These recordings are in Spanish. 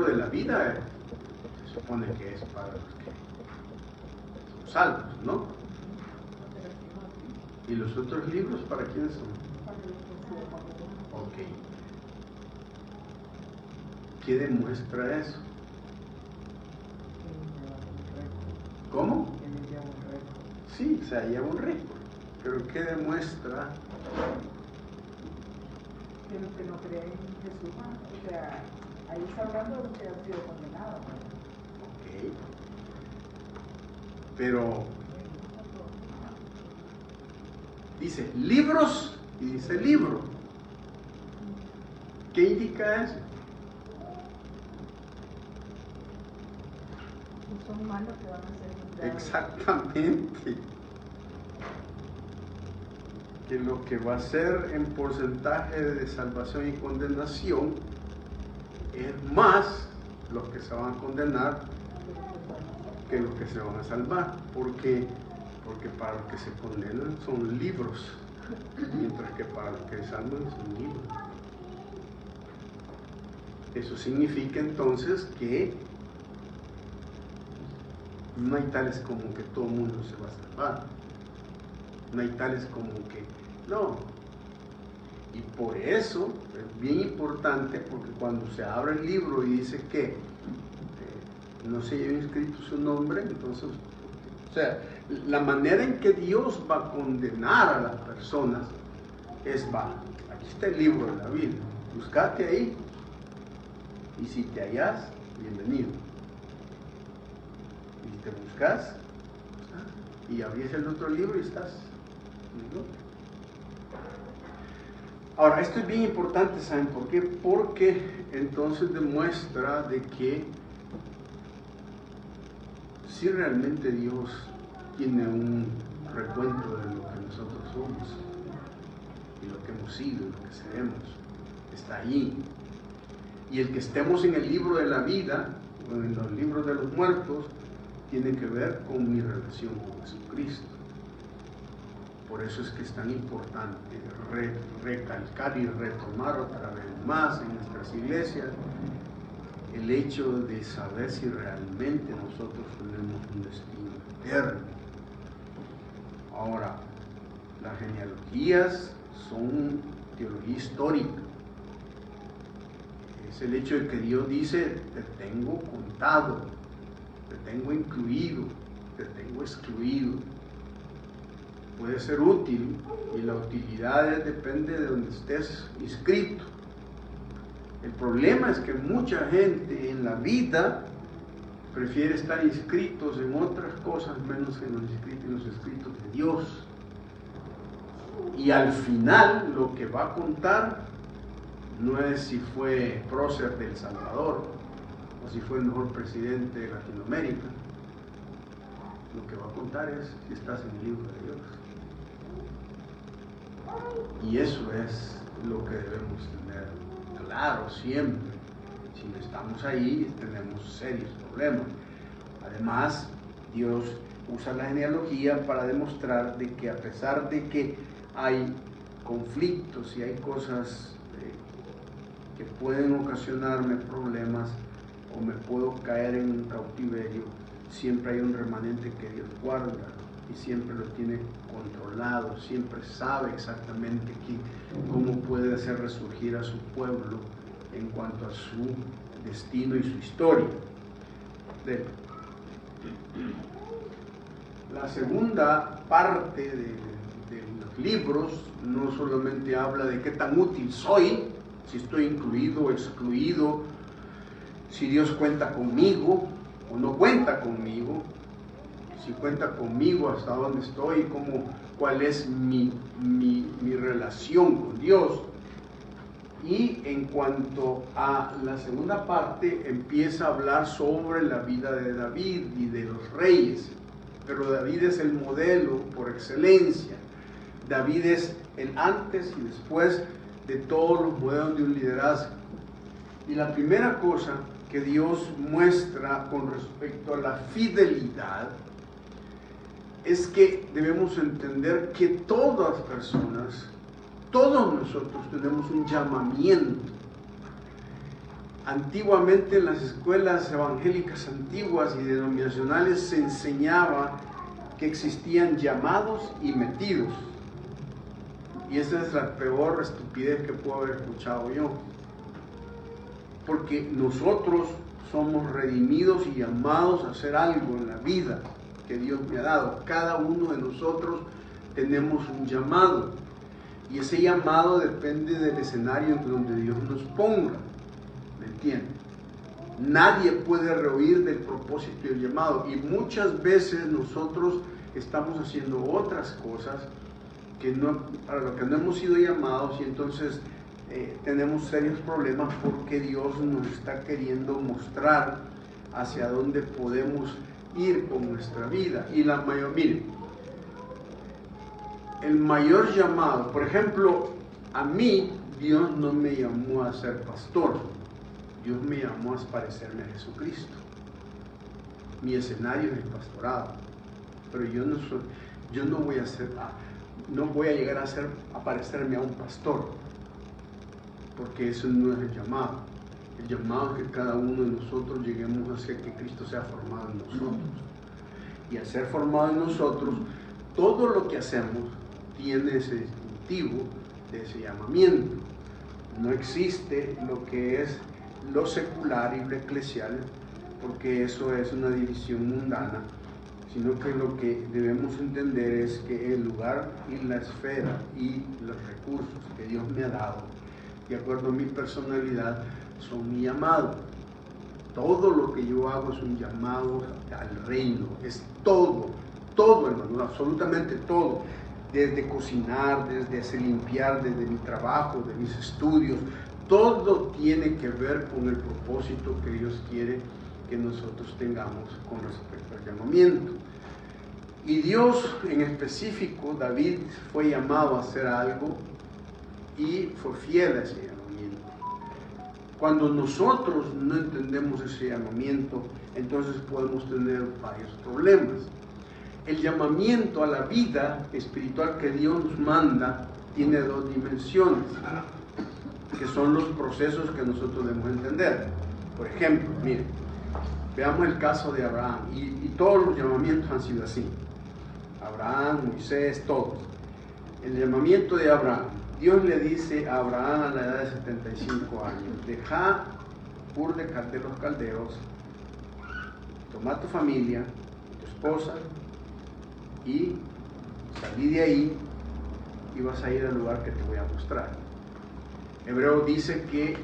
libro de la vida se supone que es para los que son salvos, ¿no? ¿Y los otros libros para quiénes son? Ok. ¿Qué demuestra eso? ¿Cómo? Sí, o sea, lleva un récord. Pero ¿qué demuestra? Que los que no creen en Jesús, o sea, ahí está hablando de los que han sido condenados. Ok. Pero dice libros y dice libro. ¿Qué indica eso? Son malos que van a ser juzgados. Exactamente. Que lo que va a ser en porcentaje de salvación y condenación es más los que se van a condenar que los que se van a salvar. Porque para los que se condenan son libros, mientras que para los que se salvan son libros. Eso significa entonces que no hay tales como que todo el mundo se va a salvar. No hay tales como que no. Y por eso es bien importante, porque cuando se abre el libro y dice que no se lleva inscrito su nombre, entonces, o sea, la manera en que Dios va a condenar a las personas es, aquí está el libro de la Biblia, buscate ahí, y si te hallas, bienvenido. Y te buscas, y abrís el otro libro y estás. ¿No? Ahora, esto es bien importante, ¿saben por qué? Porque entonces demuestra de que si realmente Dios tiene un recuento de lo que nosotros somos y lo que hemos sido y lo que seremos, está allí. Y el que estemos en el libro de la vida o en los libros de los muertos tiene que ver con mi relación con Jesucristo. Por eso es que es tan importante recalcar y retomar otra vez más en nuestras iglesias el hecho de saber si realmente nosotros tenemos un destino eterno. Ahora, las genealogías son teología histórica. Es el hecho de que Dios dice, te tengo contado, te tengo incluido, te tengo excluido. Puede ser útil y la utilidad depende de donde estés inscrito. El problema es que mucha gente en la vida prefiere estar inscritos en otras cosas menos que en los escritos de Dios. Y al final lo que va a contar no es si fue prócer de El Salvador o si fue el mejor presidente de Latinoamérica. Lo que va a contar es si estás en el libro de Dios. Y eso es lo que debemos tener claro siempre. Si no estamos ahí, tenemos serios problemas. Además, Dios usa la genealogía para demostrar de que a pesar de que hay conflictos y hay cosas que pueden ocasionarme problemas o me puedo caer en un cautiverio, siempre hay un remanente que Dios guarda y siempre lo tiene controlado, siempre sabe exactamente cómo puede hacer resurgir a su pueblo en cuanto a su destino y su historia. La segunda parte de los libros no solamente habla de qué tan útil soy, si estoy incluido o excluido, si Dios cuenta conmigo o no cuenta conmigo, si cuenta conmigo, hasta dónde estoy, cuál es mi relación con Dios. Y en cuanto a la segunda parte, empieza a hablar sobre la vida de David y de los reyes. Pero David es el modelo por excelencia. David es el antes y después de todos los modelos de un liderazgo. Y la primera cosa que Dios muestra con respecto a la fidelidad es que debemos entender que todas personas, todos nosotros tenemos un llamamiento. Antiguamente en las escuelas evangélicas antiguas y denominacionales se enseñaba que existían llamados y metidos. Y esa es la peor estupidez que puedo haber escuchado yo. Porque nosotros somos redimidos y llamados a hacer algo en la vida que Dios me ha dado. Cada uno de nosotros tenemos un llamado. Y ese llamado depende del escenario en donde Dios nos ponga. ¿Me entienden? Nadie puede rehuir del propósito y el llamado. Y muchas veces nosotros estamos haciendo otras cosas para lo que no hemos sido llamados, y entonces tenemos serios problemas porque Dios nos está queriendo mostrar hacia dónde podemos ir con nuestra vida. Y miren, el mayor llamado, por ejemplo, a mí Dios no me llamó a ser pastor, Dios me llamó a parecerme a Jesucristo. Mi escenario es el pastorado, pero yo no voy a llegar a parecerme a un pastor, porque eso no es el llamado. El llamado es que cada uno de nosotros lleguemos a hacer que Cristo sea formado en nosotros. Y al ser formado en nosotros, todo lo que hacemos tiene ese distintivo de ese llamamiento. No existe lo que es lo secular y lo eclesial, porque eso es una división mundana, sino que lo que debemos entender es que el lugar y la esfera y los recursos que Dios me ha dado, de acuerdo a mi personalidad, son mi llamado. Todo lo que yo hago es un llamado al reino, es todo, hermano, absolutamente todo. Desde cocinar, desde limpiar, desde mi trabajo, de mis estudios, todo tiene que ver con el propósito que Dios quiere que nosotros tengamos con respecto al llamamiento. Y Dios en específico, David fue llamado a hacer algo y fue fiel a ese llamamiento. Cuando nosotros no entendemos ese llamamiento, entonces podemos tener varios problemas. El llamamiento a la vida espiritual que Dios nos manda tiene dos dimensiones, que son los procesos que nosotros debemos entender. Por ejemplo, miren, veamos el caso de Abraham, y todos los llamamientos han sido así. Abraham, Moisés, todos. El llamamiento de Abraham, Dios le dice a Abraham a la edad de 75 años, deja Ur de los Caldeos, toma tu familia, tu esposa, y salí de ahí y vas a ir al lugar que te voy a mostrar. Hebreo dice que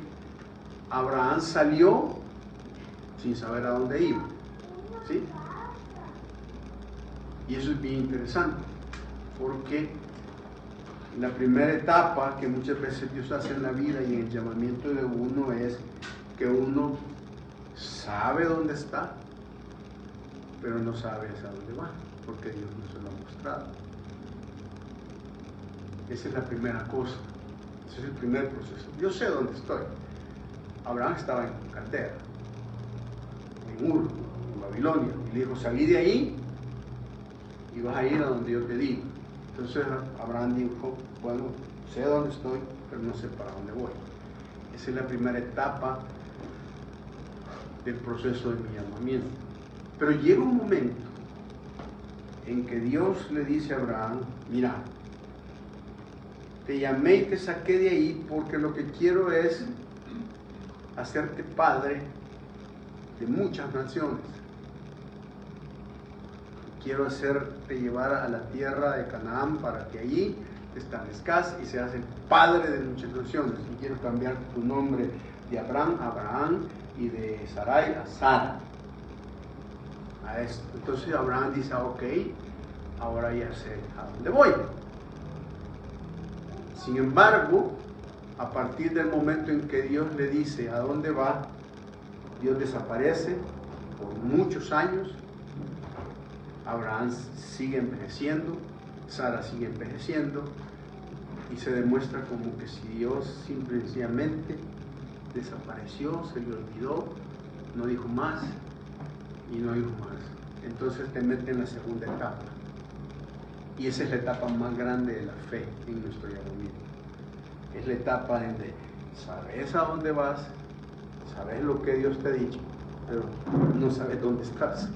Abraham salió sin saber a dónde iba, ¿sí? Y eso es bien interesante, porque la primera etapa que muchas veces Dios hace en la vida y en el llamamiento de uno es que uno sabe dónde está, pero no sabe hacia dónde va, porque Dios no se lo ha mostrado. Esa es la primera cosa, ese es el primer proceso. Yo sé dónde estoy. Abraham estaba en Caldea, en Ur, en Babilonia, y le dijo, salí de ahí y vas a ir a donde yo te digo. Entonces Abraham dijo, bueno, sé dónde estoy, pero no sé para dónde voy. Esa es la primera etapa del proceso de mi llamamiento. Pero llega un momento en que Dios le dice a Abraham, mira, te llamé y te saqué de ahí porque lo que quiero es hacerte padre de muchas naciones. Quiero hacerte llevar a la tierra de Canaán para que allí te establezcas y seas el padre de muchas naciones. Y quiero cambiar tu nombre de Abraham a Abraham y de Sarai a Sara. A esto. Entonces Abraham dice, ok, ahora ya sé a dónde voy. Sin embargo, a partir del momento en que Dios le dice a dónde va, Dios desaparece por muchos años. Abraham sigue envejeciendo, Sara sigue envejeciendo, y se demuestra como que si Dios simplemente desapareció, se le olvidó, no dijo más y no dijo más. Entonces te mete en la segunda etapa, y esa es la etapa más grande de la fe en nuestro llamamiento. Es la etapa donde sabes a dónde vas, sabes lo que Dios te ha dicho, pero no sabes dónde estás.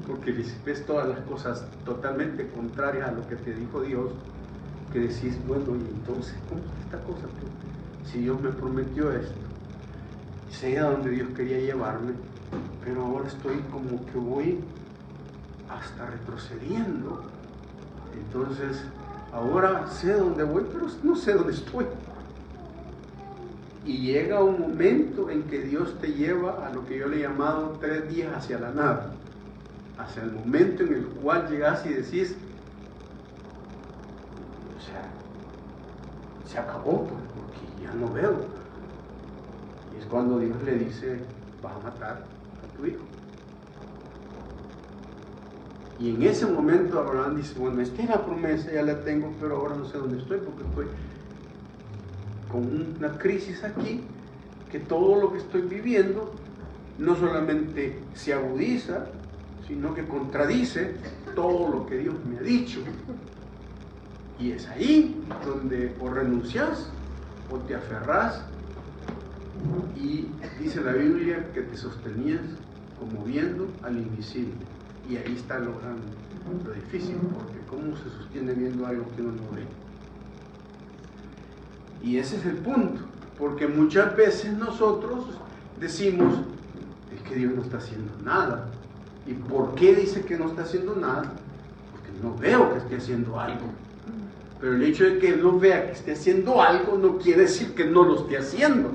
Porque ves todas las cosas totalmente contrarias a lo que te dijo Dios, que decís, bueno, y entonces, ¿cómo es esta cosa? Si Dios me prometió esto, sé a dónde Dios quería llevarme, pero ahora estoy como que voy hasta retrocediendo. Entonces, ahora sé dónde voy, pero no sé dónde estoy. Y llega un momento en que Dios te lleva a lo que yo le he llamado 3 días hacia la nada. Hacia el momento en el cual llegas y decís, o sea, se acabó, pues, porque ya no veo. Y es cuando Dios le dice, vas a matar a tu hijo. Y en ese momento Abraham dice, bueno, esta es la promesa, ya la tengo, pero ahora no sé dónde estoy, porque estoy con una crisis aquí, que todo lo que estoy viviendo no solamente se agudiza, sino que contradice todo lo que Dios me ha dicho. Y es ahí donde o renuncias o te aferras, y dice la Biblia que te sostenías como viendo al invisible. Y ahí está lo difícil, porque ¿cómo se sostiene viendo algo que uno no ve? Y ese es el punto, porque muchas veces nosotros decimos, es que Dios no está haciendo nada. ¿Y por qué dice que no está haciendo nada? Porque no veo que esté haciendo algo. Pero el hecho de que Él no vea que esté haciendo algo no quiere decir que no lo esté haciendo.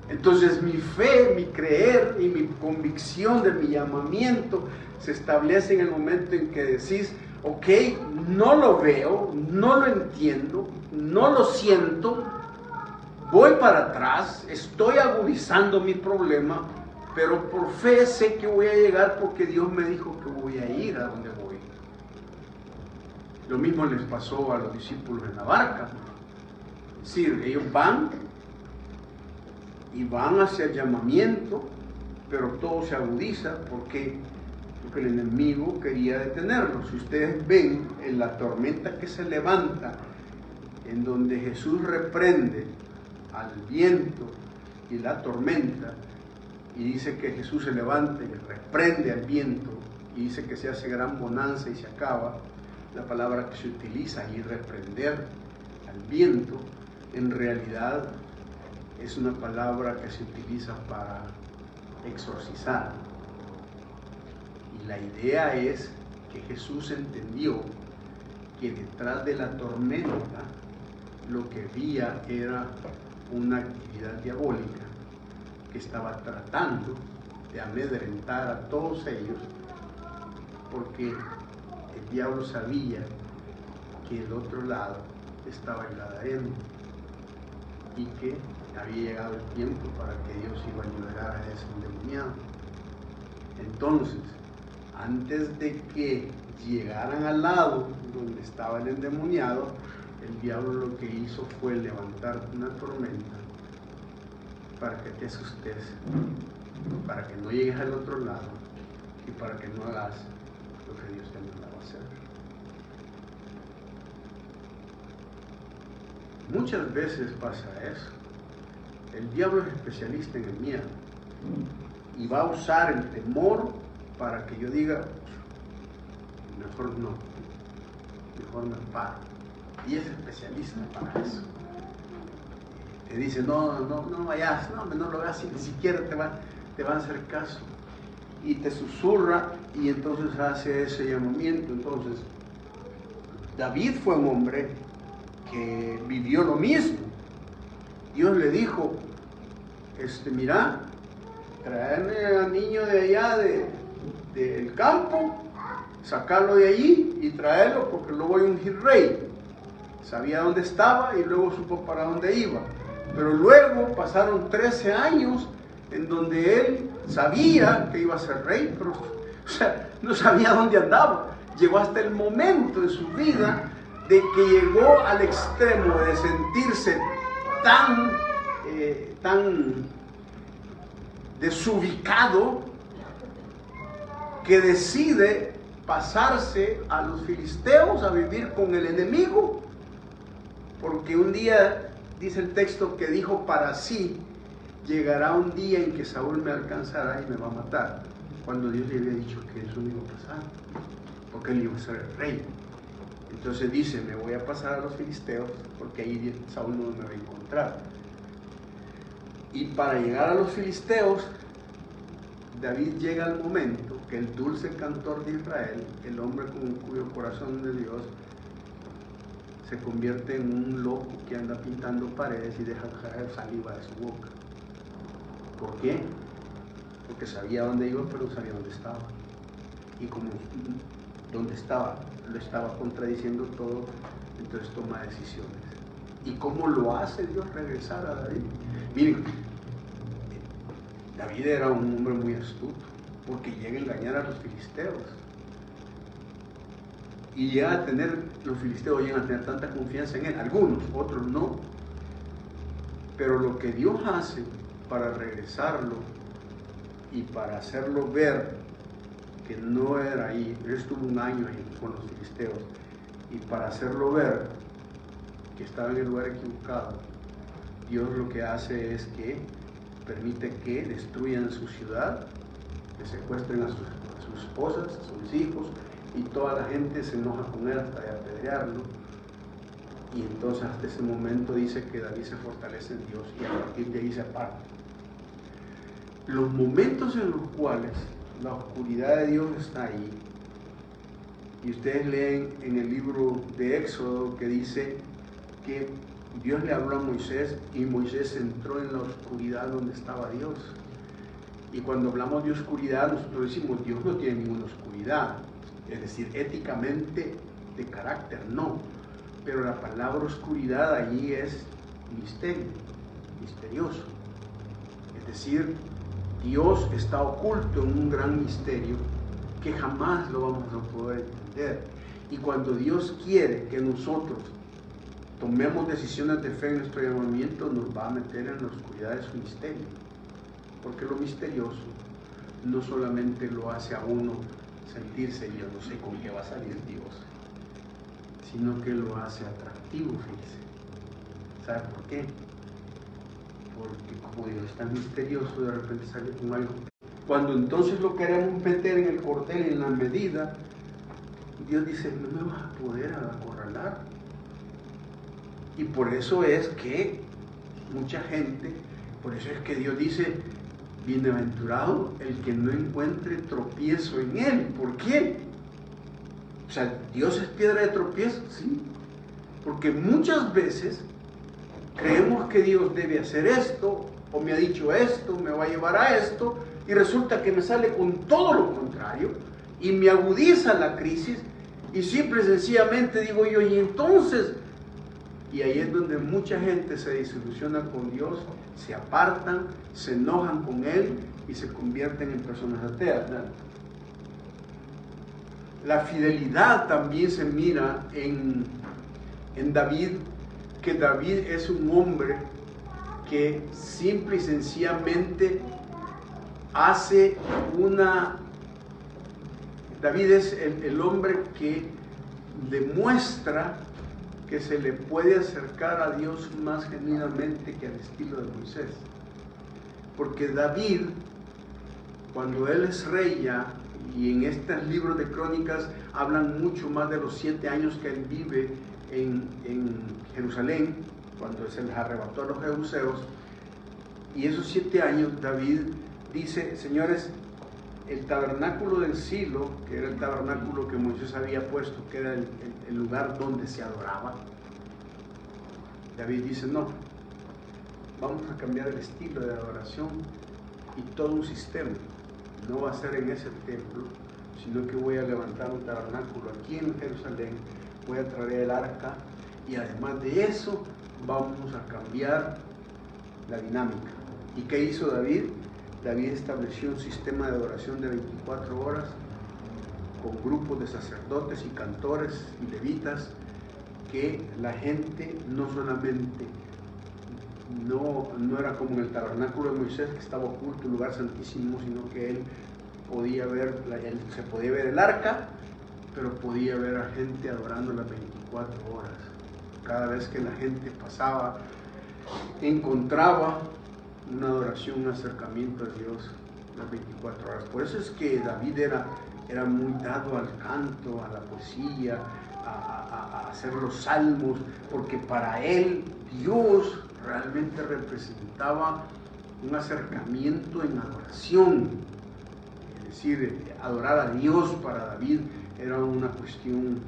Entonces mi fe, mi creer y mi convicción de mi llamamiento se establece en el momento en que decís, ok, no lo veo, no lo entiendo, no lo siento, voy para atrás, estoy agudizando mi problema, pero por fe sé que voy a llegar porque Dios me dijo que voy a ir a donde voy. Lo mismo les pasó a los discípulos en la barca. Es decir, ellos van y van hacia el llamamiento, pero todo se agudiza porque el enemigo quería detenerlos. Si ustedes ven en la tormenta que se levanta, en donde Jesús reprende al viento y la tormenta, y dice que Jesús se levanta y reprende al viento, y dice que se hace gran bonanza y se acaba, la palabra que se utiliza ahí, reprender al viento, en realidad es una palabra que se utiliza para exorcizar. Y la idea es que Jesús entendió que detrás de la tormenta lo que había era una actividad diabólica que estaba tratando de amedrentar a todos ellos, porque el diablo sabía que el otro lado estaba el Gadareno y que había llegado el tiempo para que Dios iba a liberar a ese endemoniado. Entonces, antes de que llegaran al lado donde estaba el endemoniado, el diablo lo que hizo fue levantar una tormenta para que te asustes, para que no llegues al otro lado y para que no hagas lo que Dios te mandaba hacer. Muchas veces pasa eso. El diablo es especialista en el miedo y va a usar el temor para que yo diga, mejor no, mejor me paro. Y es especialista para eso. Te dice, no vayas, no lo veas, ni siquiera te va a hacer caso. Y te susurra y entonces hace ese llamamiento. Entonces, David fue un hombre que vivió lo mismo. Dios le dijo, mira, traerme al niño de allá del campo, sacarlo de allí y traerlo porque lo voy a ungir rey. Sabía dónde estaba y luego supo para dónde iba. Pero luego pasaron 13 años en donde él sabía que iba a ser rey, pero no sabía dónde andaba. Llegó hasta el momento de su vida de que llegó al extremo de sentirse tan desubicado que decide pasarse a los filisteos a vivir con el enemigo, porque un día dice el texto que dijo para sí, llegará un día en que Saúl me alcanzará y me va a matar, cuando Dios le había dicho que eso no iba a pasar, porque él iba a ser el rey. Entonces dice, me voy a pasar a los filisteos, porque ahí Saúl no me va a encontrar. Y para llegar a los filisteos, David llega al momento que el dulce cantor de Israel, el hombre con cuyo corazón de Dios, se convierte en un loco que anda pintando paredes y deja caer saliva de su boca. ¿Por qué? Porque sabía dónde iba, pero no sabía dónde estaba. Y como donde estaba, lo estaba contradiciendo todo, entonces toma decisiones. ¿Y cómo lo hace Dios regresar a David? Miren, David era un hombre muy astuto, porque llega a engañar a los filisteos. Y llega a tener, los filisteos llegan a tener tanta confianza en él, algunos, otros no. Pero lo que Dios hace para regresarlo y para hacerlo ver que no era ahí, él estuvo un año ahí con los filisteos, y para hacerlo ver que estaba en el lugar equivocado, Dios lo que hace es que permite que destruyan su ciudad, que secuestren a sus esposas, a sus hijos, y toda la gente se enoja con él hasta de apedrearlo. Y entonces hasta ese momento dice que David se fortalece en Dios y a partir de ahí se aparta. Los momentos en los cuales la oscuridad de Dios está ahí, y ustedes leen en el libro de Éxodo que dice que Dios le habló a Moisés y Moisés entró en la oscuridad donde estaba Dios. Y cuando hablamos de oscuridad, nosotros decimos, Dios no tiene ninguna oscuridad, es decir, éticamente de carácter, no. Pero la palabra oscuridad allí es misterio, misterioso. Es decir, Dios está oculto en un gran misterio que jamás lo vamos a poder entender. Y cuando Dios quiere que nosotros tomemos decisiones de fe en nuestro llamamiento, nos va a meter en la oscuridad de su misterio. Porque lo misterioso no solamente lo hace a uno sentirse, yo no sé con qué va a salir Dios, sino que lo hace atractivo, fíjese. ¿Sabe por qué? Porque como Dios es tan misterioso, de repente sale con algo. Cuando entonces lo queremos meter en el cordel, en la medida, Dios dice, no me vas a poder acorralar. Y por eso es que mucha gente, por eso es que Dios dice, bienaventurado el que no encuentre tropiezo en él. ¿Por qué? O sea, ¿Dios es piedra de tropiezo? Sí. Porque muchas veces creemos que Dios debe hacer esto, o me ha dicho esto, me va a llevar a esto, y resulta que me sale con todo lo contrario, y me agudiza la crisis, y simple y sencillamente digo yo, y entonces, y ahí es donde mucha gente se desilusiona con Dios, se apartan, se enojan con Él, y se convierten en personas ateas, ¿no? La fidelidad también se mira en David, que David es un hombre que simple y sencillamente hace David es el hombre que demuestra que se le puede acercar a Dios más genuinamente que al estilo de Moisés. Porque David, cuando él es rey ya, y en estos libros de crónicas hablan mucho más de los 7 años que él vive en Jerusalén, cuando se les arrebató a los jebuseos, y esos 7 años David dice, señores, el tabernáculo del Silo, que era el tabernáculo que Moisés había puesto, que era el lugar donde se adoraba, David dice, no, vamos a cambiar el estilo de adoración y todo un sistema. No va a ser en ese templo, sino que voy a levantar un tabernáculo aquí en Jerusalén, voy a traer el arca, y además de eso vamos a cambiar la dinámica. ¿Y qué hizo David? David estableció un sistema de adoración de 24 horas con grupos de sacerdotes y cantores y levitas, que la gente no solamente no era como en el tabernáculo de Moisés, que estaba oculto, un lugar santísimo, sino que él se podía ver el arca, pero podía ver a gente adorando las 24 horas. Cada vez que la gente pasaba, encontraba una adoración, un acercamiento a Dios las 24 horas. Por eso es que David era muy dado al canto, a la poesía, a hacer los salmos, porque para él Dios realmente representaba un acercamiento en adoración. Es decir, adorar a Dios para David era una cuestión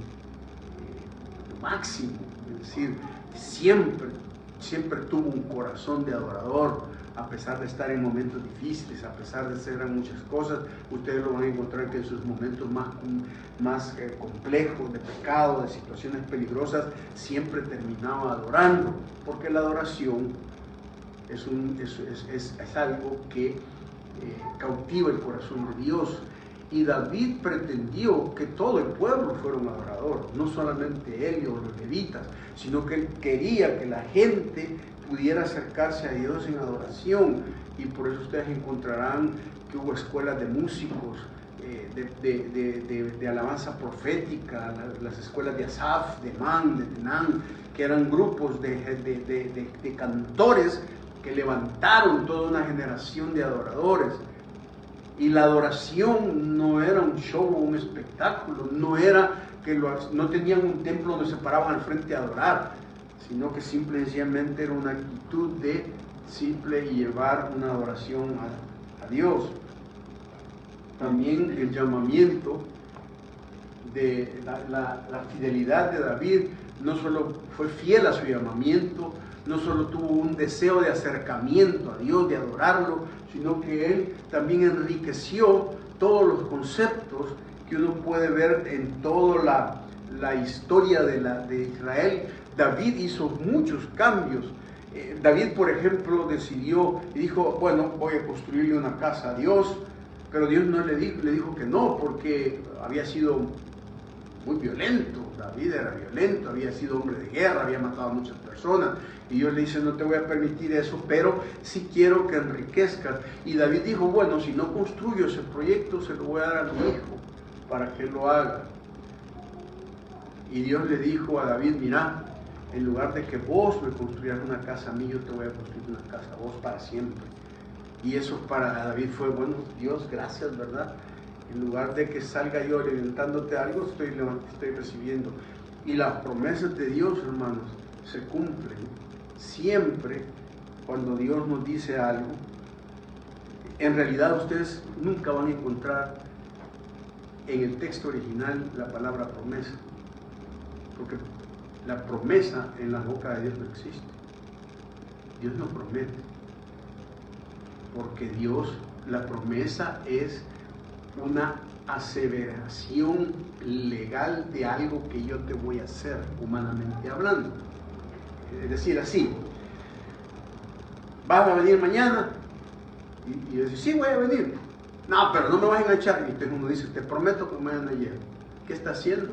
máximo. Es decir, siempre tuvo un corazón de adorador, a pesar de estar en momentos difíciles, a pesar de hacer muchas cosas. Ustedes lo van a encontrar que en sus momentos más complejos, de pecado, de situaciones peligrosas, siempre terminaba adorando, porque la adoración es algo que cautiva el corazón de Dios. Y David pretendió que todo el pueblo fuera un adorador, no solamente él o los levitas, sino que él quería que la gente pudiera acercarse a Dios en adoración. Y por eso ustedes encontrarán que hubo escuelas de músicos, de alabanza profética, las escuelas de Asaf, de Man, de Tenán, que eran grupos de cantores que levantaron toda una generación de adoradores. Y la adoración no era un show o un espectáculo, no era que no tenían un templo donde se paraban al frente a adorar, sino que simple y sencillamente era una actitud de simple y llevar una adoración a Dios. También el llamamiento de la fidelidad de David, no solo fue fiel a su llamamiento, no solo tuvo un deseo de acercamiento a Dios, de adorarlo, sino que él también enriqueció todos los conceptos que uno puede ver en toda la historia de Israel. David hizo muchos cambios. David, por ejemplo, decidió y dijo, bueno, voy a construirle una casa a Dios, pero Dios no le dijo que no, porque había sido muy violento. David era violento, había sido hombre de guerra, había matado a muchas personas. Y Dios le dice, no te voy a permitir eso, pero sí quiero que enriquezcas. Y David dijo, bueno, si no construyo ese proyecto, se lo voy a dar a mi hijo para que lo haga. Y Dios le dijo a David, mira, en lugar de que vos me construyas una casa a mí, yo te voy a construir una casa a vos para siempre. Y eso para David fue, bueno, Dios, gracias, ¿verdad? En lugar de que salga yo alimentándote algo, estoy recibiendo. Y las promesas de Dios, hermanos, se cumplen siempre cuando Dios nos dice algo. En realidad ustedes nunca van a encontrar en el texto original la palabra promesa, porque la promesa en la boca de Dios no existe. Dios no promete, porque la promesa es una aseveración legal de algo que yo te voy a hacer, humanamente hablando. Es decir, así, ¿vas a venir mañana? Y yo digo, sí, voy a venir. No, pero no me vas a enganchar. Y entonces uno dice, te prometo que mañana llego. ¿Qué está haciendo?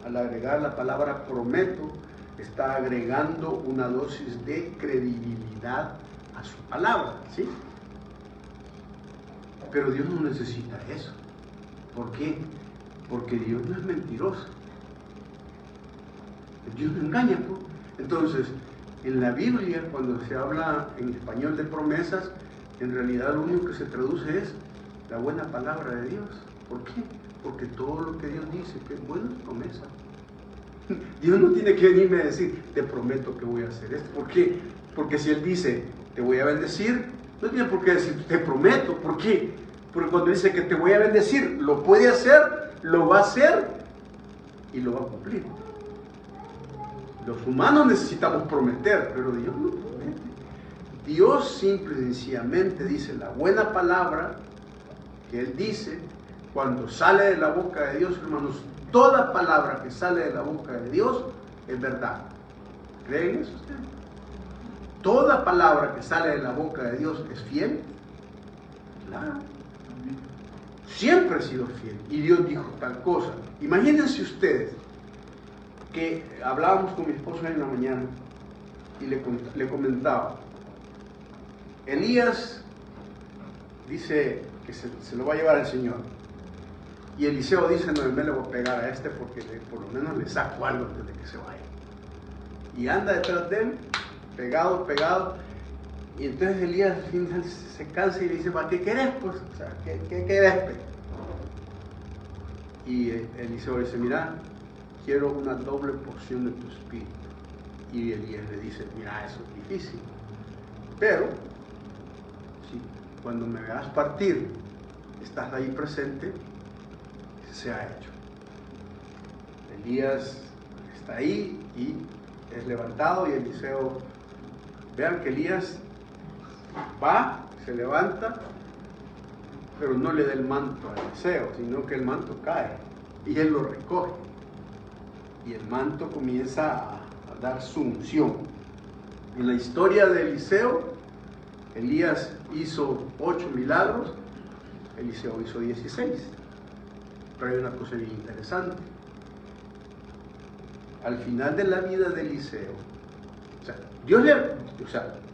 Al agregar la palabra prometo, está agregando una dosis de credibilidad a su palabra, ¿sí? Pero Dios no necesita eso. ¿Por qué? Porque Dios no es mentiroso. Dios no engaña, pues. Entonces, en la Biblia, cuando se habla en español de promesas, en realidad lo único que se traduce es la buena palabra de Dios. ¿Por qué? Porque todo lo que Dios dice que es buena promesa. Dios no tiene que venirme a decir, te prometo que voy a hacer esto. ¿Por qué? Porque si Él dice, te voy a bendecir, no tiene por qué decir, te prometo. ¿Por qué? Porque cuando dice que te voy a bendecir, lo puede hacer, lo va a hacer y lo va a cumplir. Los humanos necesitamos prometer, pero Dios no promete. Dios simple y sencillamente dice la buena palabra que Él dice. Cuando sale de la boca de Dios, hermanos, toda palabra que sale de la boca de Dios es verdad. ¿Creen eso ustedes? Toda palabra que sale de la boca de Dios es fiel. Claro. Siempre ha sido fiel. Y Dios dijo tal cosa. Imagínense ustedes que hablábamos con mi esposa en la mañana y le comentaba, Elías dice que se lo va a llevar el Señor. Y Eliseo dice, no, me le voy a pegar a este porque por lo menos le saco algo antes de que se vaya. Y anda detrás de él, pegado. Y entonces Elías al final se cansa y le dice, ¿para qué querés? Pues, o sea, ¿qué querés? Y Eliseo le dice, mira, quiero una doble porción de tu espíritu. Y Elías le dice, mira, eso es difícil, pero si cuando me veas partir, estás ahí presente, se ha hecho. Elías está ahí y es levantado y Eliseo, vean que Elías va, se levanta, pero no le da el manto a Eliseo, sino que el manto cae y él lo recoge y el manto comienza a dar su unción. En la historia de Eliseo, Elías hizo 8 milagros, Eliseo hizo 16. Pero hay una cosa bien interesante. Al final de la vida de Eliseo,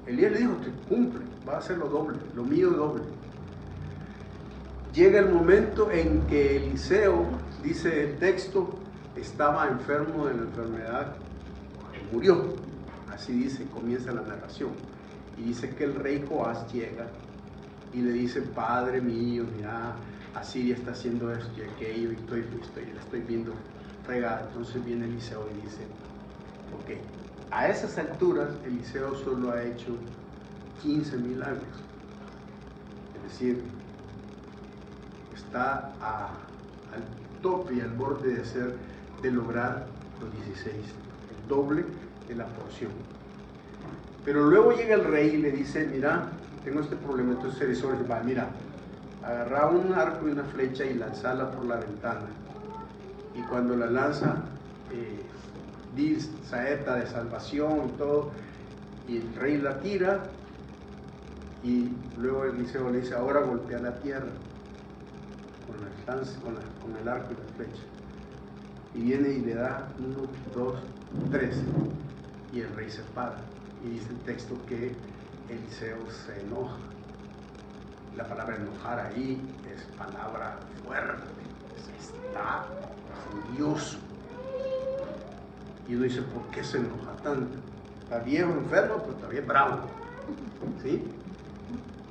Elías le dijo, te cumple, va a hacer lo doble, lo mío doble. Llega el momento en que Eliseo, dice el texto, estaba enfermo de la enfermedad, murió. Así dice, comienza la narración. Y dice que el rey Joás llega y le dice, Padre mío, mira, Asiria está haciendo esto y aquello, y la estoy viendo fregada. Entonces viene Eliseo y dice, ok, a esas alturas Eliseo solo ha hecho 15 milagros. Es decir, está al tope y al borde de lograr los 16, el doble de la porción. Pero luego llega el rey y le dice, mira, tengo este problema. Entonces Eliseo le dice, va, mira, agarra un arco y una flecha y lanzala por la ventana. Y cuando la lanza, di saeta de salvación y todo, y el rey la tira, y luego Eliseo le dice, ahora golpea la tierra con el arco y la flecha. Y viene y le da 1, 2, 3, y el rey se para. Y dice el texto que Eliseo se enoja. La palabra enojar ahí es palabra fuerte, está furioso. Y uno dice, ¿por qué se enoja tanto? Está viejo, enfermo, pero está bien bravo. ¿Sí?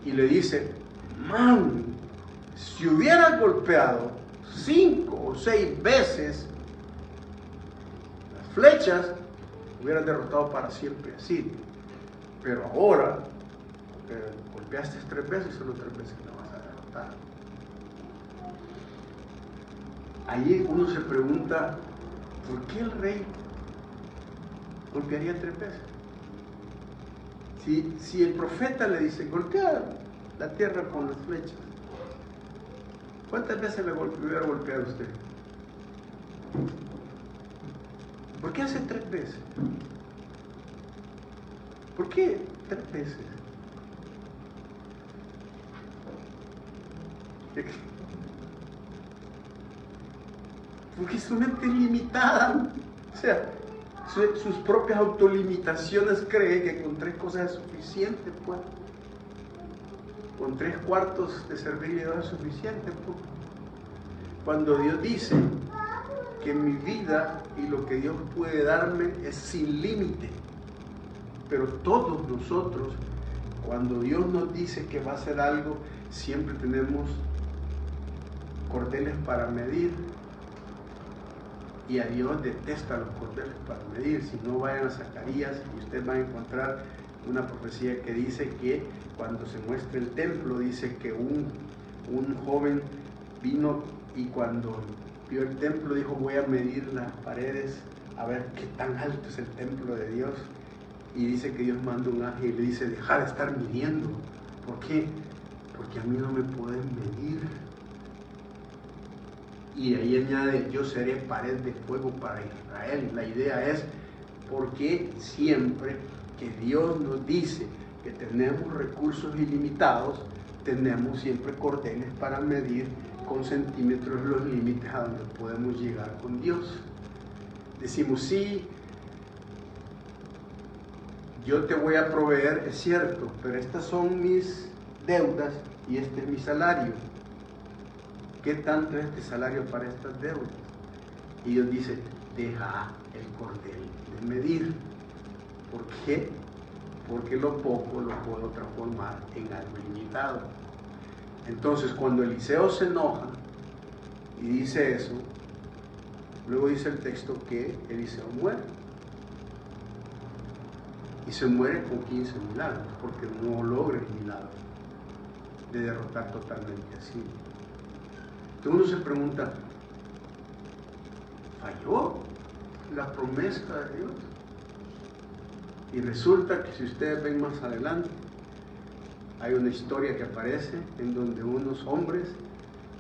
Y le dice, man, si hubieras golpeado 5 o 6 veces las flechas, hubieras derrotado para siempre a Siria. Pero ahora, golpeaste 3 veces, solo 3 veces la vas a derrotar. Allí uno se pregunta, ¿por qué el rey golpearía 3 veces? Si el profeta le dice, golpea la tierra con las flechas, ¿cuántas veces le hubiera golpeado usted? ¿Por qué hace 3 veces? ¿Por qué 3 veces? Porque su mente es limitada. O sea, sus propias autolimitaciones cree que con 3 cosas es suficiente, pues. Con 3 cuartos de servilidad es suficiente, pues. Cuando Dios dice que mi vida y lo que Dios puede darme es sin límite. Pero todos nosotros, cuando Dios nos dice que va a hacer algo, siempre tenemos cordeles para medir. Y a Dios detesta los cordeles para medir. Si no, vayan a Zacarías y ustedes van a encontrar una profecía que dice que cuando se muestre el templo, dice que un joven vino y cuando vio el templo dijo, voy a medir las paredes a ver qué tan alto es el templo de Dios. Y dice que Dios manda un ángel y le dice, deja de estar midiendo. ¿Por qué? Porque a mí no me pueden medir. Y ahí añade, yo seré pared de fuego para Israel. La idea es, porque siempre que Dios nos dice que tenemos recursos ilimitados, tenemos siempre cordeles para medir con centímetros los límites a donde podemos llegar con Dios. Decimos, sí, yo te voy a proveer, es cierto, pero estas son mis deudas y este es mi salario. ¿Qué tanto es este salario para estas deudas? Y Dios dice, deja el cordel de medir. ¿Por qué? porque lo poco lo puedo transformar en algo ilimitado. Entonces, cuando Eliseo se enoja y dice eso, luego dice el texto que Eliseo muere. Y se muere con 15 milagros, porque no logra el milagro de derrotar totalmente a Siria. Entonces uno se pregunta, ¿falló la promesa de Dios? Y resulta que si ustedes ven más adelante, hay una historia que aparece en donde unos hombres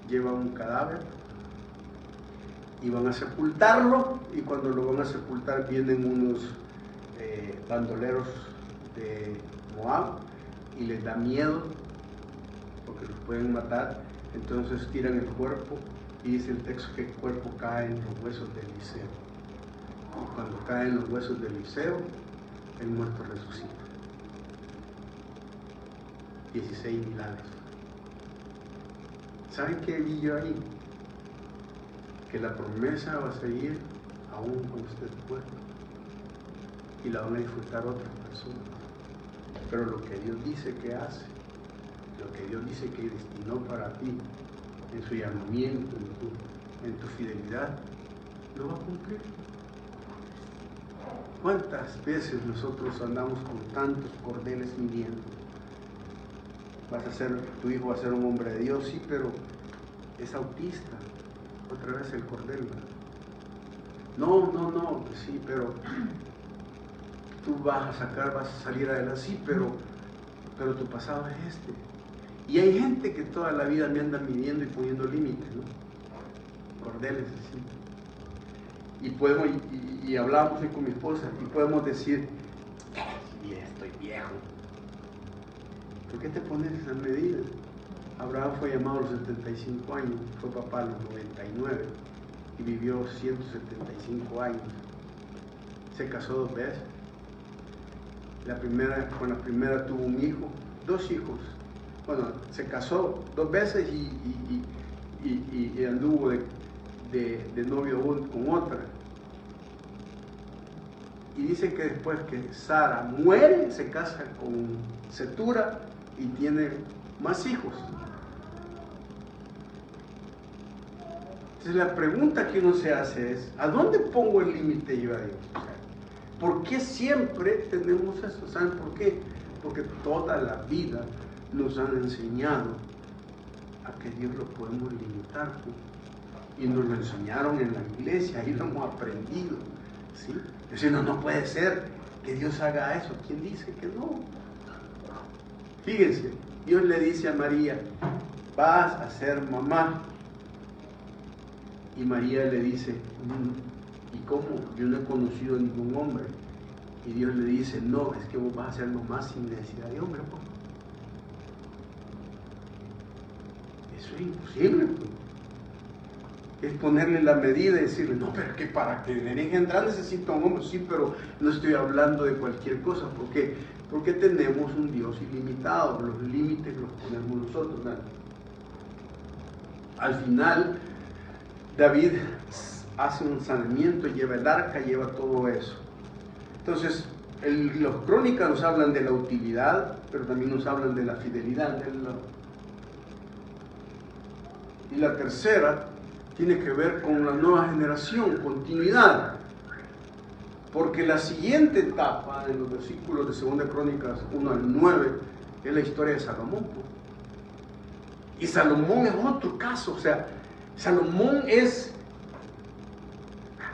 llevan un cadáver y van a sepultarlo, y cuando lo van a sepultar vienen unos bandoleros de Moab y les da miedo porque los pueden matar, entonces tiran el cuerpo y dice el texto que el cuerpo cae en los huesos de Eliseo, y cuando cae en los huesos de Eliseo, el muerto resucita. 16 milagros. ¿Saben qué vi yo ahí? Que la promesa va a seguir aún cuando esté muerto, y la van a disfrutar otras personas. Pero lo que Dios dice que hace, lo que Dios dice que destinó para ti, en su llamamiento, en tu fidelidad, lo va a cumplir. ¿Cuántas veces nosotros andamos con tantos cordeles midiendo? Tu hijo va a ser un hombre de Dios, sí, pero es autista. Otra vez el cordel, ¿verdad? No, pues sí, pero tú vas a salir adelante, sí, pero tu pasado es este. Y hay gente que toda la vida me anda midiendo y poniendo límites, ¿no? Cordeles así. Y hablábamos hoy con mi esposa, y podemos decir, estoy viejo. ¿Por qué te pones esas medidas? Abraham fue llamado a los 75 años, fue papá a los 99 y vivió 175 años. Se casó 2 veces. Con la primera tuvo un hijo, 2 hijos. Bueno, se casó 2 veces y anduvo de novio con otra. Y dicen que después que Sara muere, se casa con Setura y tiene más hijos. Entonces la pregunta que uno se hace es, ¿a dónde pongo el límite yo a Dios? ¿Por qué siempre tenemos eso? ¿Saben por qué? Porque toda la vida nos han enseñado a que Dios lo podemos limitar, ¿sí? Y nos lo enseñaron en la iglesia, y lo hemos aprendido, ¿sí? Diciendo, no puede ser que Dios haga eso. ¿Quién dice que no? Fíjense, Dios le dice a María, vas a ser mamá. Y María le dice, ¿y cómo? Yo no he conocido a ningún hombre. Y Dios le dice, no, es que vos vas a ser mamá sin necesidad de hombre, pues. Eso es imposible, pues. Es ponerle la medida y decirle, no, pero que para que engendrar necesito a un hombre. Sí, pero no estoy hablando de cualquier cosa. ¿Por qué? Porque tenemos un Dios ilimitado. Los límites los ponemos nosotros, ¿no? Al final, David hace un saneamiento, lleva el arca, lleva todo eso. Entonces, los crónicas nos hablan de la utilidad, pero también nos hablan de la fidelidad. Y la tercera tiene que ver con la nueva generación, continuidad. Porque la siguiente etapa, en los versículos de 2 Crónicas 1 al 9, es la historia de Salomón. Y Salomón es otro caso, o sea, Salomón es,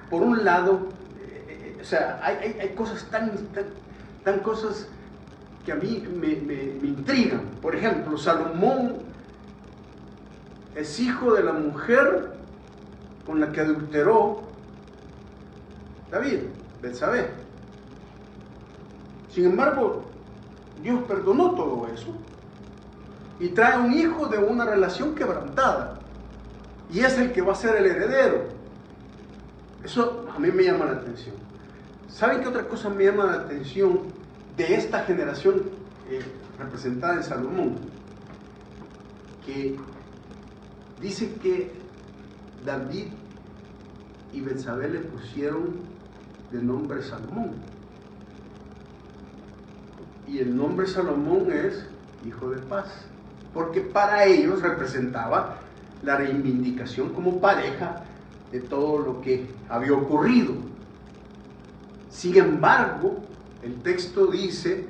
por un lado, o sea, hay cosas tan cosas que a mí me intrigan. Por ejemplo, Salomón es hijo de la mujer con la que adulteró David, Betsabé. Sin embargo, Dios perdonó todo eso y trae un hijo de una relación quebrantada. Y es el que va a ser el heredero. Eso a mí me llama la atención. ¿Saben qué otra cosa me llama la atención de esta generación representada en Salomón? Que dice que David y Betsabé le pusieron de nombre Salomón. Y el nombre Salomón es hijo de paz, porque para ellos representaba la reivindicación como pareja de todo lo que había ocurrido. Sin embargo, el texto dice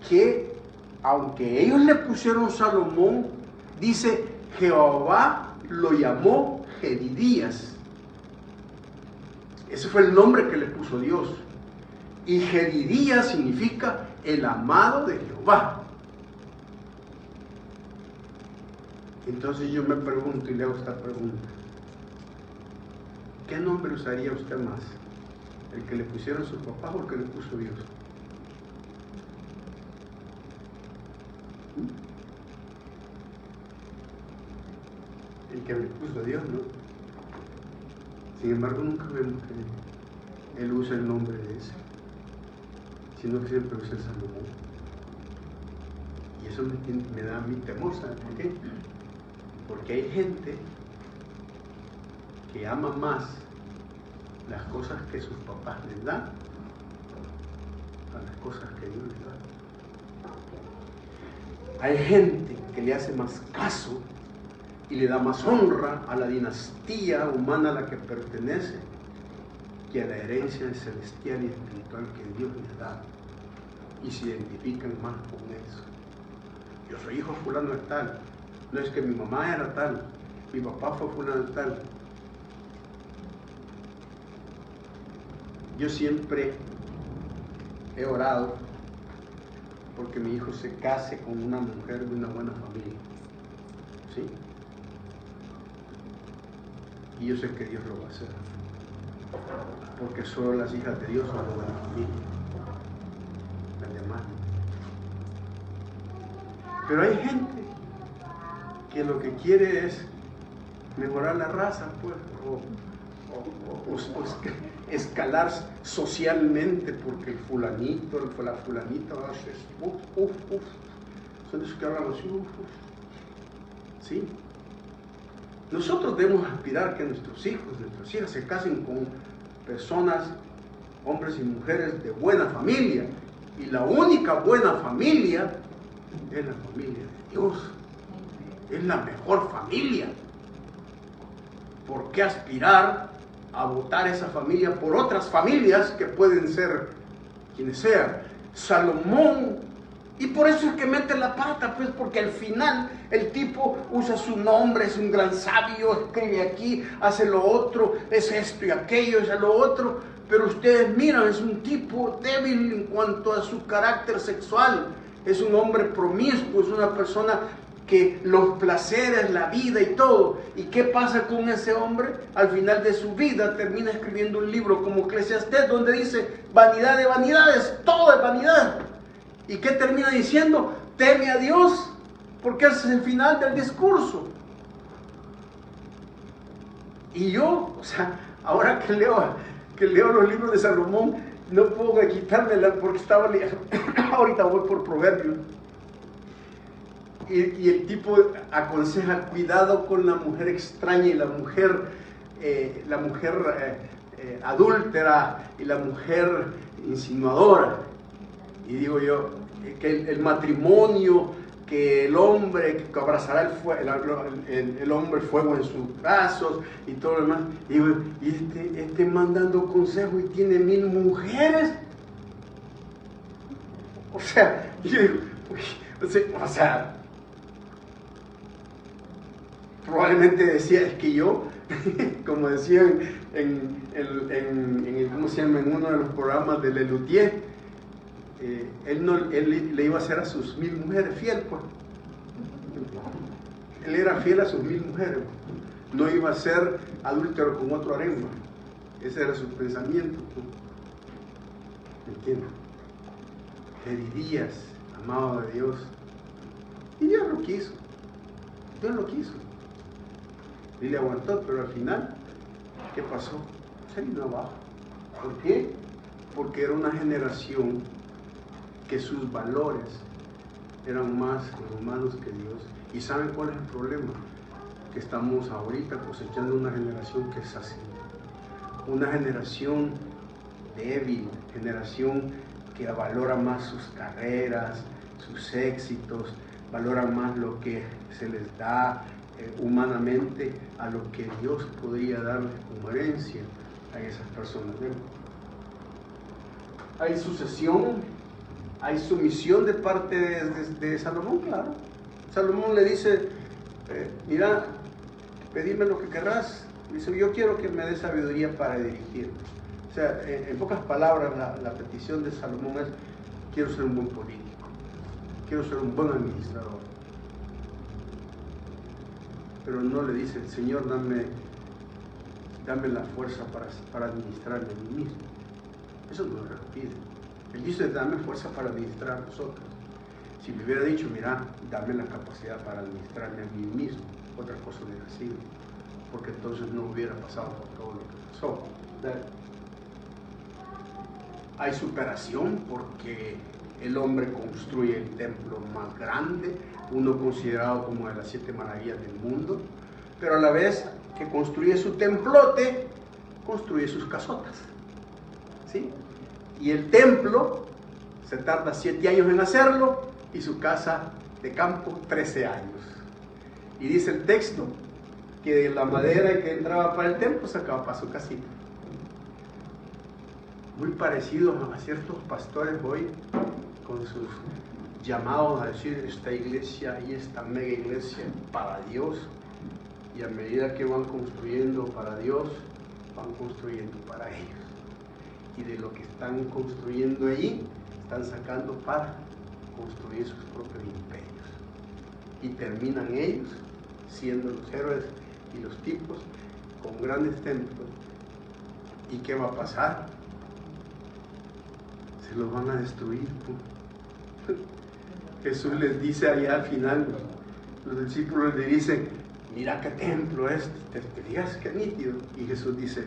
que aunque ellos le pusieron Salomón, dice Jehová lo llamó Jedidías. Ese fue el nombre que le puso Dios. Y Jedidías significa el amado de Jehová. Entonces yo me pregunto y le hago esta pregunta: ¿qué nombre usaría usted más? ¿El que le pusieron sus papás o el que le puso Dios? El que le puso Dios, ¿no? Sin embargo, nunca vemos que él usa el nombre de ese, sino que siempre usa el Salomón. Y eso me da mi temor, ¿sabe por qué? Porque hay gente que ama más las cosas que sus papás les dan a las cosas que Dios les da. Hay gente que le hace más caso y le da más honra a la dinastía humana a la que pertenece que a la herencia celestial y espiritual que Dios les da, y se identifican más con eso. Yo soy hijo fulano de tal, no es que mi mamá era tal, mi papá fue fulano de tal. Yo siempre he orado porque mi hijo se case con una mujer de una buena familia, ¿sí? Y yo sé que Dios lo va a hacer, porque solo las hijas de Dios son de buena familia, las demás. Pero hay gente que lo que quiere es mejorar la raza, pues, o escalar socialmente, porque el fulanito, la fulanita, son esos que hablan así, ¿sí? Nosotros debemos aspirar que nuestros hijos, nuestras hijas se casen con personas, hombres y mujeres de buena familia. Y la única buena familia es la familia de Dios. Es la mejor familia. ¿Por qué aspirar a botar esa familia por otras familias que pueden ser quienes sean? Salomón. Y por eso es que mete la pata, pues, porque al final el tipo usa su nombre, es un gran sabio, escribe aquí, hace lo otro, es esto y aquello, es lo otro, pero ustedes miran, es un tipo débil en cuanto a su carácter sexual, es un hombre promiscuo, es una persona que los placeres, la vida y todo. ¿Y qué pasa con ese hombre? Al final de su vida termina escribiendo un libro como Eclesiastés, donde dice, vanidad de vanidades, todo es vanidad. ¿Y qué termina diciendo? Teme a Dios, porque ese es el final del discurso. Y yo, o sea, ahora que leo los libros de Salomón, no puedo quitármela porque estaba leyendo, ahorita voy por Proverbios, y el tipo aconseja cuidado con la mujer extraña y la mujer adúltera y la mujer insinuadora. Y digo yo, que el matrimonio, que el hombre que abrazará el hombre fuego en sus brazos y todo lo demás. Digo, y este mandando consejo y tiene 1000 mujeres. O sea, yo digo, o sea, probablemente decía, es que yo, como decían en ¿cómo se llama? En uno de los programas de Lelutier, él le iba a hacer a sus 1000 mujeres fiel, pues. Él era fiel a sus 1000 mujeres, no iba a ser adúltero con otro harem. Ese era su pensamiento, pues. ¿Me entiendes? Jedidías, amado de Dios, y Dios lo quiso, y le aguantó, pero al final, ¿qué pasó? Se vino abajo. ¿Por qué? Porque era una generación que sus valores eran más humanos que Dios. ¿Y saben cuál es el problema? Que estamos ahorita cosechando una generación que es así. Una generación débil, generación que valora más sus carreras, sus éxitos, valora más lo que se les da humanamente a lo que Dios podría darles como herencia a esas personas. Hay sucesión, hay sumisión de parte de Salomón, claro. Salomón le dice, mira, pedime lo que querrás. Dice, yo quiero que me dé sabiduría para dirigir. O sea, en pocas palabras, la petición de Salomón es, quiero ser un buen político, quiero ser un buen administrador. Pero no le dice, Señor, dame la fuerza para administrarme a mí mismo. Eso no lo pide. Él dice, dame fuerza para administrar a nosotros. Si le hubiera dicho, mira, dame la capacidad para administrarme a mí mismo, otra cosa hubiera sido, porque entonces no hubiera pasado por todo lo que pasó. Hay superación porque el hombre construye el templo más grande, uno considerado como de las 7 maravillas del mundo, pero a la vez que construye su templote, construye sus casotas, ¿sí? Y el templo se tarda 7 años en hacerlo y su casa de campo 13 años. Y dice el texto que de la madera que entraba para el templo sacaba para su casita. Muy parecidos a ciertos pastores hoy con sus llamados a decir esta iglesia y esta mega iglesia para Dios, y a medida que van construyendo para Dios, van construyendo para ellos, y de lo que están construyendo allí están sacando para construir sus propios imperios, y terminan ellos siendo los héroes y los tipos con grandes templos. ¿Y qué va a pasar? Se los van a destruir. Jesús les dice allá al final, los discípulos le dicen, mira qué templo es, te digas qué nítido. Y Jesús dice,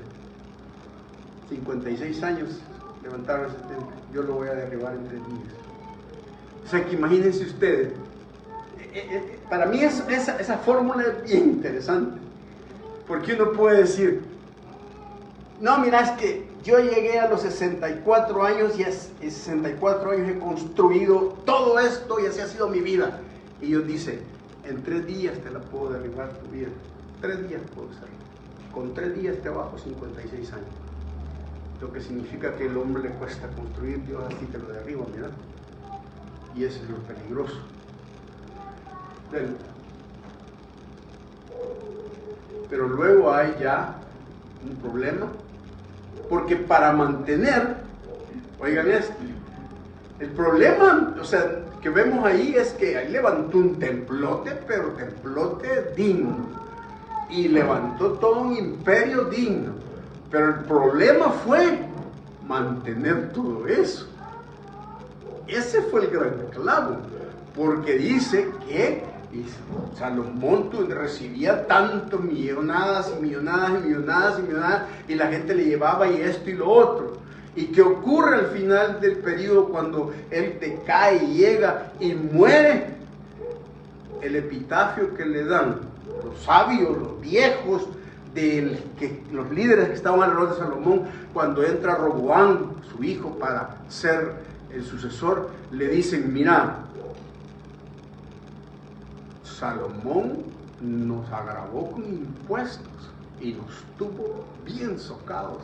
56 años levantaron ese templo, yo lo voy a derribar en 3 días. O sea que imagínense ustedes, para mí esa fórmula es bien interesante, porque uno puede decir, no, mira, es que yo llegué a los 64 años y 64 años he construido todo esto y así ha sido mi vida. Y Dios dice, en 3 días te la puedo derribar tu vida. 3 días puedo hacerlo. Con 3 días te bajo 56 años. Lo que significa que el hombre le cuesta construir, Dios así te lo derriba, mira. Y eso es lo peligroso. Pero luego hay ya un problema, porque para mantener, oigan esto, el problema, o sea, que vemos ahí es que ahí levantó un templote, pero templote digno, y levantó todo un imperio digno, pero el problema fue mantener todo eso. Ese fue el gran clavo, porque dice que Salomón recibía tanto, millonadas y millonadas y millonadas y millonadas, y la gente le llevaba y esto y lo otro. ¿Y qué ocurre al final del periodo cuando él decae y llega y muere? El epitafio que le dan los sabios, los viejos, los líderes que estaban alrededor de Salomón, cuando entra Roboam, su hijo, para ser el sucesor, le dicen, mira, Salomón nos agravó con impuestos y nos tuvo bien socados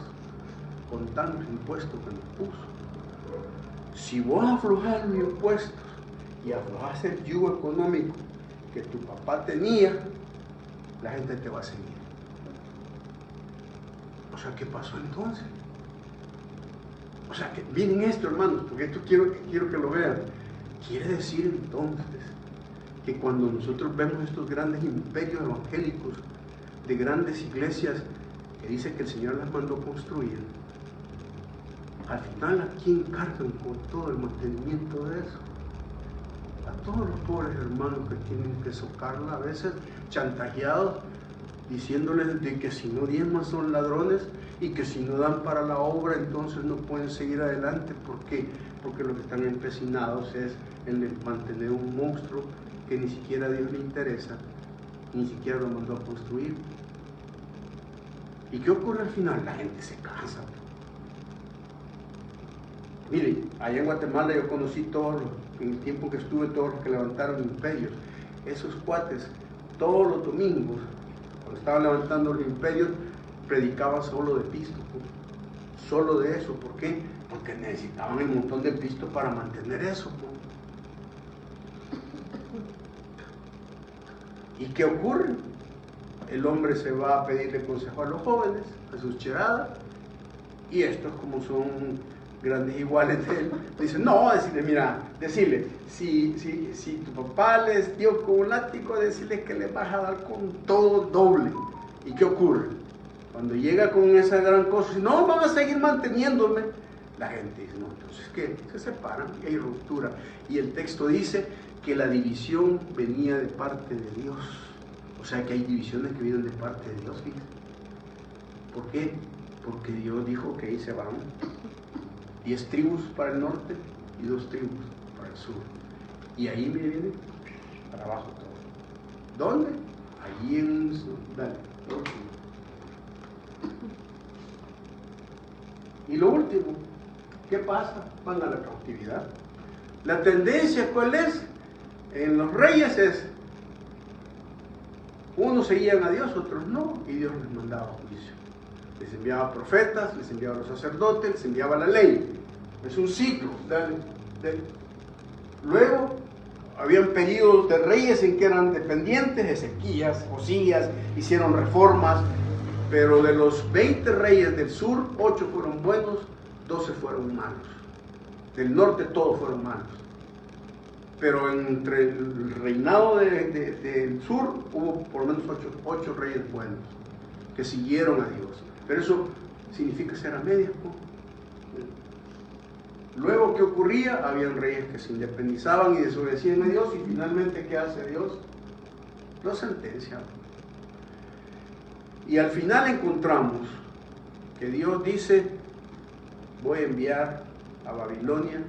con tantos impuestos que nos puso. Si vos aflojas los impuestos y aflojas el yugo económico que tu papá tenía, la gente te va a seguir. O sea, ¿qué pasó entonces? O sea, que miren esto, hermanos, porque esto quiero que lo vean. Quiere decir entonces que cuando nosotros vemos estos grandes imperios evangélicos de grandes iglesias que dice que el Señor las mandó construir, al final, ¿a quién cargan con todo el mantenimiento de eso? A todos los pobres hermanos que tienen que socarla, a veces chantajeados, diciéndoles de que si no diezman son ladrones y que si no dan para la obra entonces no pueden seguir adelante. ¿Por qué? Porque lo que están empecinados es en mantener un monstruo que ni siquiera a Dios le interesa, ni siquiera lo mandó a construir. ¿Y qué ocurre al final? La gente se cansa. Mire, allá en Guatemala yo conocí todos los, en el tiempo que estuve, todos los que levantaron imperios. Esos cuates, todos los domingos, cuando estaban levantando los imperios, predicaban solo de pisto, solo de eso. ¿Por qué? Porque necesitaban un montón de pisto para mantener eso. ¿Y qué ocurre? El hombre se va a pedirle consejo a los jóvenes, a sus cheradas, y estos, como son grandes iguales de él, dicen, no, decirle, si tu papá les dio con un látigo, decirle que les vas a dar con todo doble. ¿Y qué ocurre? Cuando llega con esa gran cosa, dice, no, van a seguir manteniéndome. La gente dice, no, entonces ¿qué? Se separan y hay ruptura. Y el texto dice que la división venía de parte de Dios. O sea que hay divisiones que vienen de parte de Dios, fíjense. ¿Por qué? Porque Dios dijo que ahí se van 10 tribus para el norte y 2 tribus para el sur. Y ahí me viene para abajo todo. ¿Dónde? Allí en... Dale, y lo último, ¿qué pasa? Van a la cautividad. La tendencia, ¿cuál es? En los reyes es, unos seguían a Dios, otros no, y Dios les mandaba juicio. Les enviaba profetas, les enviaba a los sacerdotes, les enviaba la ley. Es un ciclo. Luego, habían periodos de reyes en que eran dependientes, Ezequías, Josías, hicieron reformas, pero de los 20 reyes del sur, 8 fueron buenos, 12 fueron malos. Del norte todos fueron malos. Pero entre el reinado del sur hubo por lo menos 8 reyes buenos que siguieron a Dios. Pero eso significa ser a medias. Luego, ¿qué ocurría? Habían reyes que se independizaban y desobedecían a Dios, y finalmente, ¿qué hace Dios? Los sentencia. Y al final encontramos que Dios dice, voy a enviar a Babilonia,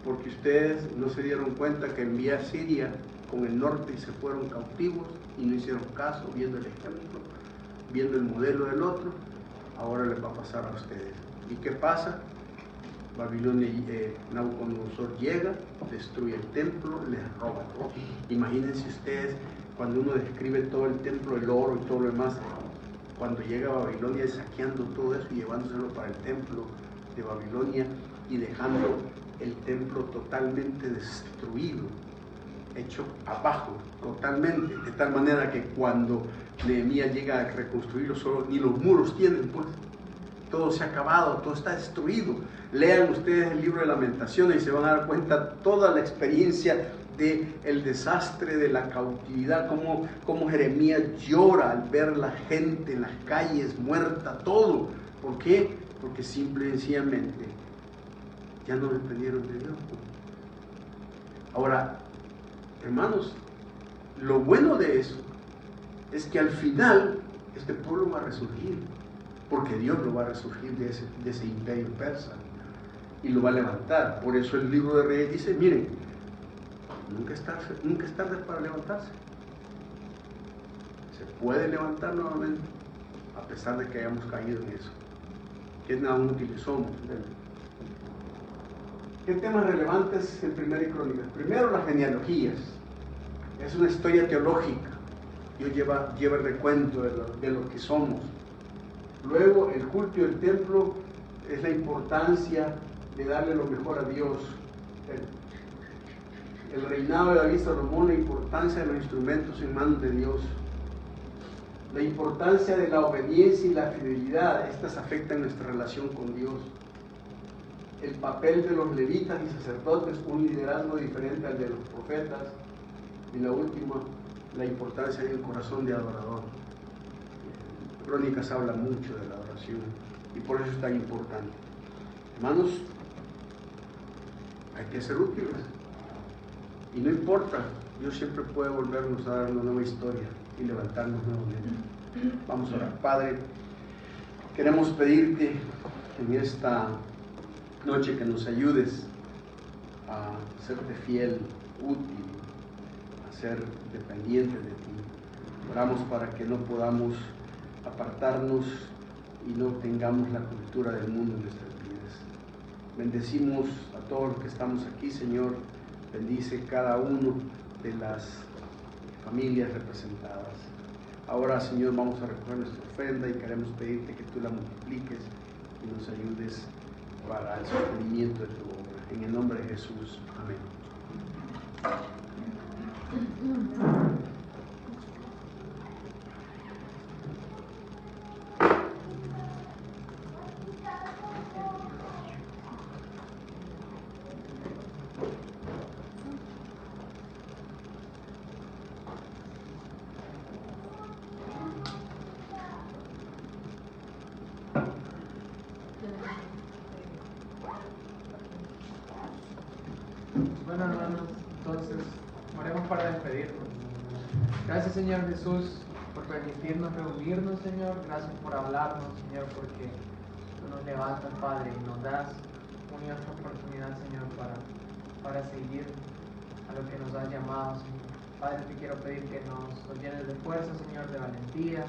porque ustedes no se dieron cuenta que envié a Siria con el norte y se fueron cautivos y no hicieron caso, viendo el ejemplo, viendo el modelo del otro. Ahora les va a pasar a ustedes. ¿Y qué pasa? Babilonia, Nabucodonosor llega, destruye el templo, les roba todo. Imagínense ustedes, cuando uno describe todo el templo, el oro y todo lo demás, cuando llega a Babilonia saqueando todo eso y llevándoselo para el templo de Babilonia y dejando el templo totalmente destruido, hecho abajo, totalmente, de tal manera que cuando Nehemías llega a reconstruirlo, solo ni los muros tienen, pues todo se ha acabado, todo está destruido. Lean ustedes el libro de Lamentaciones y se van a dar cuenta toda la experiencia del desastre de la cautividad, como Jeremías llora al ver la gente en las calles muerta, todo. ¿Por qué? Porque simple y sencillamente ya no dependieron de Dios. Ahora, hermanos, lo bueno de eso es que al final este pueblo va a resurgir, porque Dios lo va a resurgir de ese imperio persa y lo va a levantar. Por eso el libro de Reyes dice, miren, nunca es tarde para levantarse. Se puede levantar nuevamente, a pesar de que hayamos caído en eso. ¿Qué tan útiles somos? ¿Qué temas relevantes en Primera y Crónicas? Primero, las genealogías. Es una historia teológica. Dios lleva el recuento de lo que somos. Luego, el culto y el templo es la importancia de darle lo mejor a Dios. El reinado de David Salomón, la importancia de los instrumentos en manos de Dios. La importancia de la obediencia y la fidelidad. Estas afectan nuestra relación con Dios. El papel de los levitas y sacerdotes, un liderazgo diferente al de los profetas. Y la última, la importancia de un corazón de adorador. Crónicas habla mucho de la oración y por eso es tan importante. Hermanos, hay que ser útiles. Y no importa, Dios siempre puede volvernos a dar una nueva historia y levantarnos nuevamente. Vamos a orar. Padre, queremos pedirte en esta noche que nos ayudes a serte fiel, útil, a ser dependientes de ti. Oramos para que no podamos apartarnos y no tengamos la cultura del mundo en nuestras vidas. Bendecimos a todos los que estamos aquí, Señor. Bendice cada uno de las familias representadas. Ahora, Señor, vamos a recoger nuestra ofrenda y queremos pedirte que tú la multipliques y nos ayudes para el sostenimiento de tu obra. En el nombre de Jesús. Amén. Bueno, hermanos, entonces oremos para despedirnos. Gracias, Señor Jesús, por permitirnos reunirnos, Señor. Gracias por hablarnos, Señor, porque tú nos levantas, Padre, y nos das una y otra oportunidad, Señor, para seguir a lo que nos has llamado, Señor. Padre, te quiero pedir que nos llenes de fuerza, Señor, de valentía,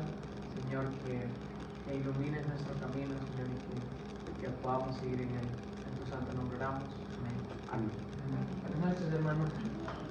Señor, que ilumines nuestro camino, Señor, y que podamos seguir en él. En tu santo nombre oramos. Amén. Amén. Buenas noches, hermanos.